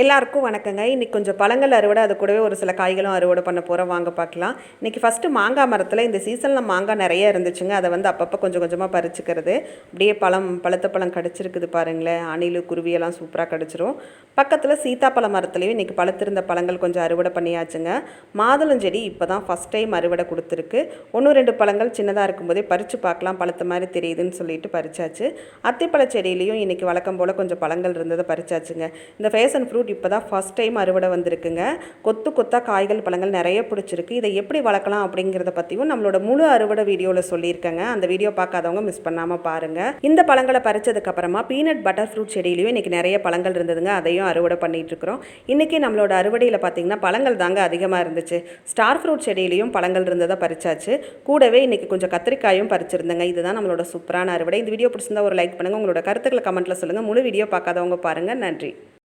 எல்லாருக்கும் வணக்கங்க. இன்றைக்கி கொஞ்சம் பழங்கள் அறுவடை, அது கூடவே ஒரு சில காய்களும் அறுவடை பண்ண போகிறோம். வாங்க பார்க்கலாம். இன்றைக்கி ஃபஸ்ட்டு மாங்காய் மரத்தில் இந்த சீசனில் மாங்காய் நிறைய இருந்துச்சுங்க. அதை அப்பப்போ கொஞ்சம் கொஞ்சமாக பறிச்சுக்கிறது. அப்படியே பழுத்த பழம் கடிச்சிருக்குது பாருங்களேன். அணில் குருவியெல்லாம் சூப்பராக கடிச்சிரும். பக்கத்தில் சீத்தாப்பழ மரத்துலேயும் இன்றைக்கி பழுத்திருந்த பழங்கள் கொஞ்சம் அறுவடை பண்ணியாச்சுங்க. மாதுளஞ்செடி இப்போ தான் ஃபஸ்ட் டைம் அறுவடை கொடுத்துருக்கு. 1-2 பழங்கள் சின்னதாக இருக்கும்போதே பறித்து பார்க்கலாம், பழுத்த மாதிரி தெரியுதுன்னு சொல்லிட்டு பறிச்சாச்சு. அத்திப்பழ செடியிலையும் இன்றைக்கி வழக்கம் போல் கொஞ்சம் பழங்கள் இருந்ததை பறிச்சாச்சுங்க. இந்த ஃபேஷன் ஃப்ரூட் இப்போ தான் ஃபஸ்ட் டைம் அறுவடை வந்திருக்குங்க. கொத்து கொத்தாக காய்கள் பழங்கள் நிறைய பிடிச்சிருக்கு. இதை எப்படி வளர்க்கலாம் அப்படிங்கிறத பற்றியும் நம்மளோட முழு அறுவடை வீடியோவில் சொல்லியிருக்கேங்க. அந்த வீடியோ பார்க்காதவங்க மிஸ் பண்ணாமல் பாருங்கள். இந்த பழங்களை பறிச்சதுக்கப்புறமா பீனட் பட்டர் ஃப்ரூட் செடியிலையும் இன்றைக்கி நிறைய பழங்கள் இருந்ததுங்க. அதையும் அறுவடை பண்ணிகிட்ருக்குறோம். இன்றைக்கி நம்மளோட அறுவடையில் பார்த்திங்கன்னா பழங்கள் தாங்க அதிகமாக இருந்துச்சு. ஸ்டார் ஃப்ரூட் செடியிலையும் பழங்கள் இருந்ததை பறிச்சாச்சு. கூடவே இன்றைக்கி கொஞ்சம் கத்திரிக்காயும் பறிச்சிருந்தேங்க. இதுதான் நம்மளோட சூப்பரான அறுவடை. இந்த வீடியோ பிடிச்சிருந்தா ஒரு லைக் பண்ணுங்கள். உங்களோட கருத்துக்களை கமெண்ட்டில் சொல்லுங்கள். முழு வீடியோ பார்க்காதவங்க பாருங்கள். நன்றி.